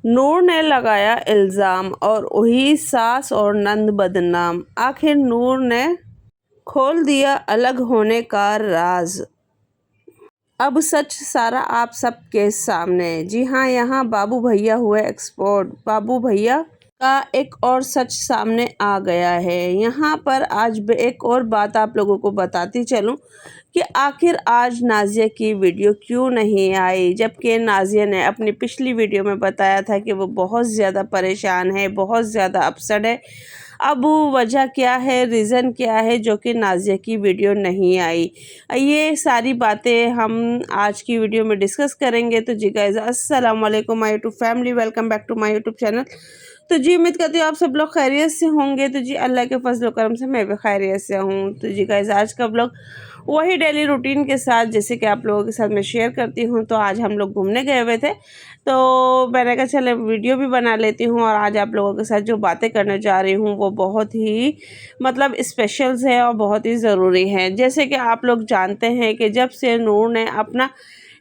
नूर ने लगाया इल्ज़ाम और वही सास और नंद बदनाम। आखिर नूर ने खोल दिया अलग होने का राज। अब सच सारा आप सबके सामने। जी हाँ, यहाँ बाबू भैया हुए एक्सपोर्ट। बाबू भैया का एक और सच सामने आ गया है। यहाँ पर आज एक और बात आप लोगों को बताती चलूँ कि आखिर आज नाज़िया की वीडियो क्यों नहीं आई, जबकि नाज़िया ने अपनी पिछली वीडियो में बताया था कि वो बहुत ज़्यादा परेशान है, बहुत ज़्यादा अपसेट है। अब वजह क्या है, रीज़न क्या है जो कि नाज़िया की वीडियो नहीं आई, ये सारी बातें हम आज की वीडियो में डिस्कस करेंगे। तो जी गाइस, अस्सलाम वालेकुम my YouTube family, welcome back to my YouTube channel. तो जी उम्मीद करती हूँ आप सब लोग खैरियत से होंगे। तो जी अल्लाह के फजल व करम से मैं भी खैरियत से हूँ। तो जी गाइस, आज का व्लॉग वही डेली रूटीन के साथ जैसे कि आप लोगों के साथ मैं शेयर करती हूँ। तो आज हम लोग घूमने गए हुए थे, तो मैंने कहा चले वीडियो भी बना लेती हूँ। और आज आप लोगों के साथ जो बातें करने जा रही हूँ वो बहुत ही मतलब स्पेशल्स है और बहुत ही ज़रूरी हैं। जैसे कि आप लोग जानते हैं कि जब से नूर ने अपना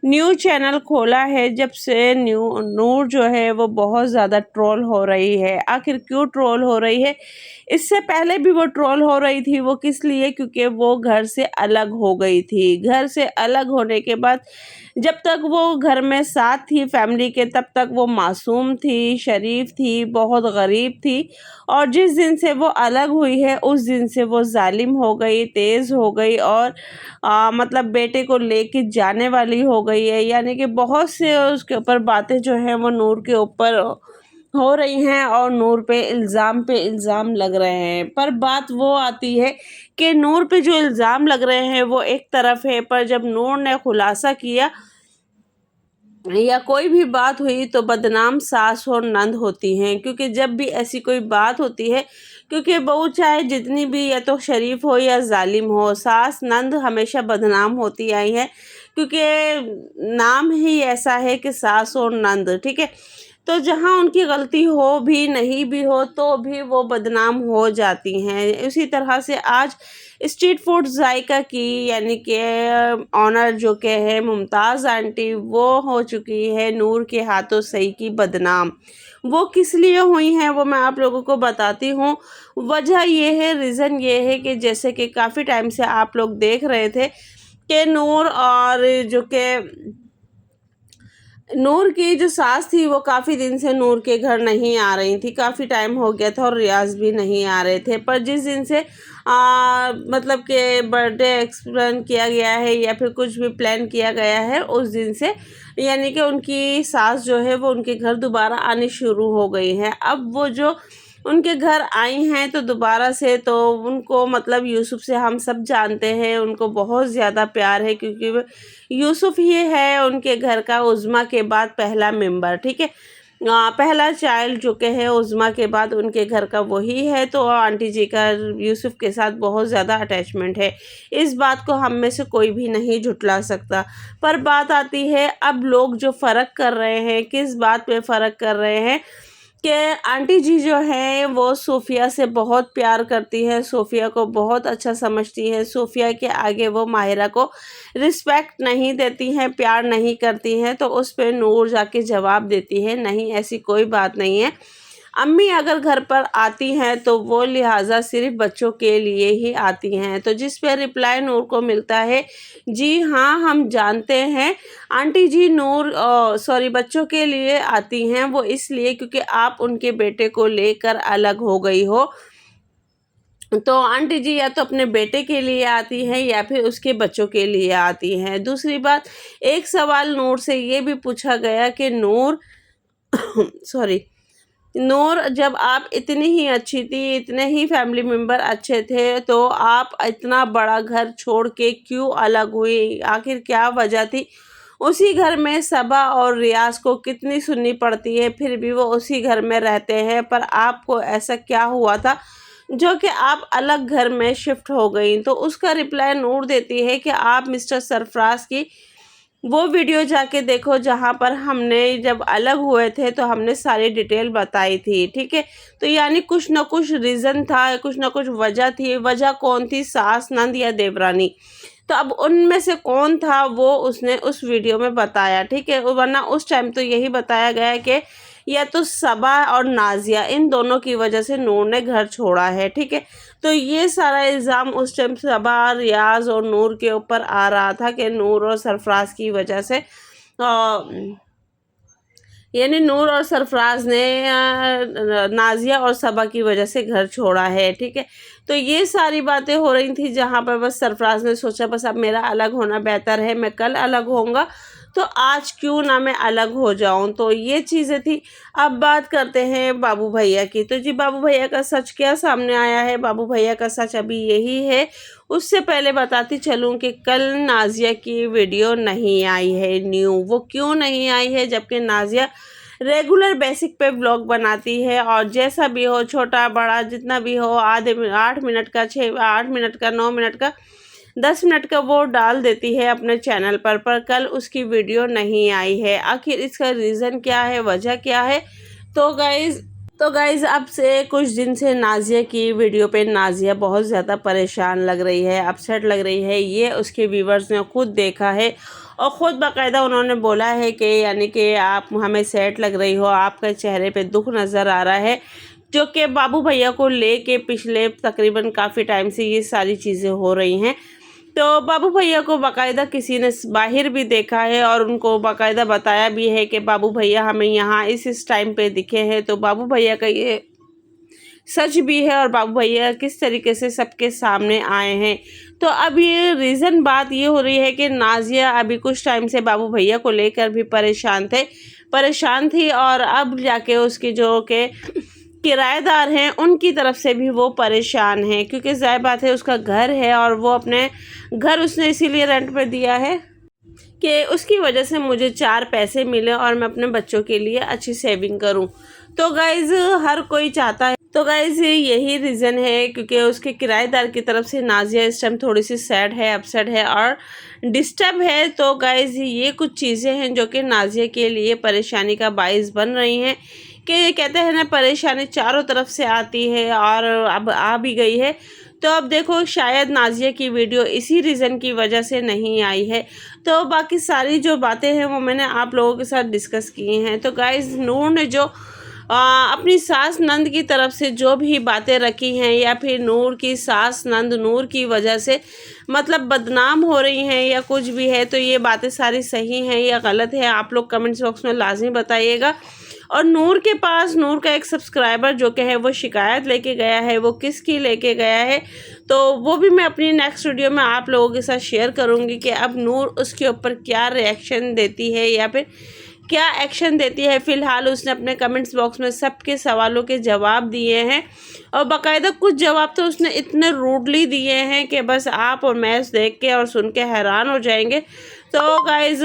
न्यू चैनल खोला है, जब से नूर जो है वो बहुत ज़्यादा ट्रोल हो रही है। आखिर क्यों ट्रोल हो रही है? इससे पहले भी वो ट्रोल हो रही थी। वो किस लिए? क्योंकि वो घर से अलग हो गई थी। घर से अलग होने के बाद जब तक वो घर में साथ थी फैमिली के, तब तक वो मासूम थी, शरीफ थी, बहुत गरीब थी। और जिस दिन से वो अलग हुई है उस दिन से वो जालिम हो गई, तेज़ हो गई और मतलब बेटे को लेके जाने वाली हो गई है। यानी कि बहुत से उसके ऊपर बातें जो हैं वो नूर के ऊपर हो रही हैं और नूर पे इल्ज़ाम लग रहे हैं। पर बात वो आती है कि नूर पे जो इल्ज़ाम लग रहे हैं वो एक तरफ है, पर जब नूर ने खुलासा किया या कोई भी बात हुई तो बदनाम सास और नंद होती हैं। क्योंकि जब भी ऐसी कोई बात होती है, क्योंकि बहू चाहे जितनी भी या तो शरीफ हो या जालिम हो, सास नंद हमेशा बदनाम होती आई है। क्योंकि नाम ही ऐसा है कि सास और नंद, ठीक है। तो जहाँ उनकी गलती हो भी नहीं भी हो तो भी वो बदनाम हो जाती हैं। उसी तरह से आज स्ट्रीट फूड जायका की यानी कि ऑनर जो के है मुमताज़ आंटी, वो हो चुकी है नूर के हाथों सही की बदनाम। वो किस लिए हुई हैं वो मैं आप लोगों को बताती हूँ। वजह ये है, रीज़न ये है कि जैसे कि काफ़ी टाइम से आप लोग देख रहे थे कि नूर और जो कि नूर की जो सास थी वो काफ़ी दिन से नूर के घर नहीं आ रही थी, काफ़ी टाइम हो गया था और रियाज भी नहीं आ रहे थे। पर जिस दिन से मतलब कि बर्थडे एक्सप्लेन किया गया है या फिर कुछ भी प्लान किया गया है, उस दिन से यानी कि उनकी सास जो है वो उनके घर दोबारा आनी शुरू हो गई है। अब वो जो उनके घर आई हैं तो दोबारा से तो उनको मतलब यूसुफ से हम सब जानते हैं उनको बहुत ज़्यादा प्यार है, क्योंकि यूसुफ ही है उनके घर का उज़्मा के बाद पहला मेंबर, ठीक है। पहला चाइल्ड जो के है उज़्मा के बाद उनके घर का वही है। तो आंटी जी का यूसुफ के साथ बहुत ज़्यादा अटैचमेंट है, इस बात को हम में से कोई भी नहीं झुटला सकता। पर बात आती है अब लोग जो फ़र्क कर रहे हैं, किस बात पे फ़र्क कर रहे हैं कि आंटी जी जो हैं वो सोफ़िया से बहुत प्यार करती हैं, सोफ़िया को बहुत अच्छा समझती हैं। सोफ़िया के आगे वो माहिरा को रिस्पेक्ट नहीं देती हैं, प्यार नहीं करती हैं। तो उस पे नूर जाके जवाब देती है, नहीं ऐसी कोई बात नहीं है। अम्मी अगर घर पर आती हैं तो वो लिहाजा सिर्फ बच्चों के लिए ही आती हैं। तो जिस पे रिप्लाई नूर को मिलता है, जी हाँ हम जानते हैं आंटी जी, नूर सॉरी बच्चों के लिए आती हैं वो इसलिए क्योंकि आप उनके बेटे को लेकर अलग हो गई हो। तो आंटी जी या तो अपने बेटे के लिए आती हैं या फिर उसके बच्चों के लिए आती हैं। दूसरी बात, एक सवाल नूर से ये भी पूछा गया कि नूर सॉरी नूर, जब आप इतनी ही अच्छी थी, इतने ही फैमिली मेम्बर अच्छे थे, तो आप इतना बड़ा घर छोड़ के क्यों अलग हुई? आखिर क्या वजह थी? उसी घर में सबा और रियाज को कितनी सुननी पड़ती है, फिर भी वो उसी घर में रहते हैं। पर आपको ऐसा क्या हुआ था जो कि आप अलग घर में शिफ्ट हो गई? तो उसका रिप्लाई नूर देती है कि आप मिस्टर सरफराज की वो वीडियो जाके देखो जहाँ पर हमने जब अलग हुए थे तो हमने सारी डिटेल बताई थी, ठीक है। तो यानी कुछ ना कुछ रीज़न था, कुछ ना कुछ वजह थी। वजह कौन थी? सास, नंद या देवरानी? तो अब उनमें से कौन था वो उसने उस वीडियो में बताया, ठीक है। वरना उस टाइम तो यही बताया गया है कि या तो सबा और नाजिया, इन दोनों की वजह से नूर ने घर छोड़ा है, ठीक है। तो ये सारा इल्ज़ाम उस टाइम सबा, रियाज और नूर के ऊपर आ रहा था कि नूर और सरफराज की वजह से यानी नूर और सरफराज ने नाजिया और सबा की वजह से घर छोड़ा है, ठीक है। तो ये सारी बातें हो रही थी जहाँ पर बस सरफराज ने सोचा बस अब मेरा अलग होना बेहतर है, मैं कल अलग होऊंगा तो आज क्यों ना मैं अलग हो जाऊं। तो ये चीज़ें थी। अब बात करते हैं बाबू भैया की। तो जी बाबू भैया का सच क्या सामने आया है, बाबू भैया का सच अभी यही है। उससे पहले बताती चलूं कि कल नाजिया की वीडियो नहीं आई है न्यू। वो क्यों नहीं आई है जबकि नाजिया रेगुलर बेसिक पे व्लॉग बनाती है और जैसा भी हो, छोटा बड़ा जितना भी हो, आधे 8 मिनट का, 8 मिनट का, 9 मिनट का, 10 मिनट का वो डाल देती है अपने चैनल पर कल उसकी वीडियो नहीं आई है। आखिर इसका रीज़न क्या है, वजह क्या है? तो गाइज़ अब से कुछ दिन से नाजिया की वीडियो पे नाजिया बहुत ज़्यादा परेशान लग रही है, अपसेट लग रही है। ये उसके व्यूवर्स ने खुद देखा है और ख़ुद बाकायदा उन्होंने बोला है कि यानी कि आप हमें सैड लग रही हो, आपके चेहरे पे दुख नज़र आ रहा है, जो कि बाबू भैया को लेके पिछले तकरीबन काफ़ी टाइम से ये सारी चीज़ें हो रही हैं। तो बाबू भैया को बाकायदा किसी ने बाहर भी देखा है और उनको बाकायदा बताया भी है कि बाबू भैया हमें यहाँ इस टाइम पे दिखे हैं। तो बाबू भैया का ये सच भी है और बाबू भैया किस तरीके से सबके सामने आए हैं। तो अब ये रीज़न बात ये हो रही है कि नाजिया अभी कुछ टाइम से बाबू भैया को लेकर भी परेशान थी और अब जाके उसकी जो के किराएदार हैं उनकी तरफ से भी वो परेशान हैं, क्योंकि ज़ाहिर बात है उसका घर है और वो अपने घर उसने इसीलिए रेंट पे दिया है कि उसकी वजह से मुझे 4 पैसे मिले और मैं अपने बच्चों के लिए अच्छी सेविंग करूं। तो गाइज़ हर कोई चाहता है। तो गाइज़ यही रीज़न है, क्योंकि उसके किराएदार की तरफ से नाजिया इस टाइम थोड़ी सी सैड है, अपसेट है और डिस्टर्ब है। तो गाइज़ ये कुछ चीज़ें हैं जो कि नाजिया के लिए परेशानी का बाइस बन रही हैं कि कहते हैं ना, परेशानी चारों तरफ से आती है और अब आ भी गई है। तो अब देखो शायद नाजिया की वीडियो इसी रीज़न की वजह से नहीं आई है। तो बाकी सारी जो बातें हैं वो मैंने आप लोगों के साथ डिस्कस की हैं। तो गाइज़ नूर ने जो अपनी सास नंद की तरफ से जो भी बातें रखी हैं या फिर नूर की सास नंद नूर की वजह से मतलब बदनाम हो रही हैं या कुछ भी है, तो ये बातें सारी सही हैं या गलत है, आप लोग कमेंट्स बॉक्स में लाजमी बताइएगा। और नूर के पास नूर का एक सब्सक्राइबर जो कि है वो शिकायत लेके गया है, वो किसकी लेके गया है तो वो भी मैं अपनी नेक्स्ट वीडियो में आप लोगों के साथ शेयर करूंगी कि अब नूर उसके ऊपर क्या रिएक्शन देती है या फिर क्या एक्शन देती है। फ़िलहाल उसने अपने कमेंट्स बॉक्स में सबके सवालों के जवाब दिए हैं और बाकायदा कुछ जवाब तो उसने इतने रूडली दिए हैं कि बस आप और मैं देख के और सुन के हैरान हो जाएंगे। तो गाइज़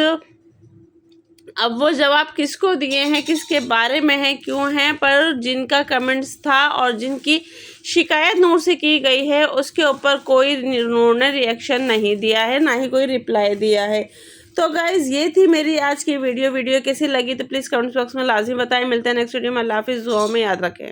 अब वो जवाब किसको दिए हैं, किसके बारे में है, क्यों हैं, पर जिनका कमेंट्स था और जिनकी शिकायत नूर से की गई है उसके ऊपर कोई नूर ने रिएक्शन नहीं दिया है, ना ही कोई रिप्लाई दिया है। तो गाइज़ ये थी मेरी आज की वीडियो कैसी लगी तो प्लीज़ कमेंट्स बॉक्स में लाजमी बताएं। मिलते हैं नेक्स्ट वीडियो में। अल्लाह हाफिज़, दुआओं में याद रखें।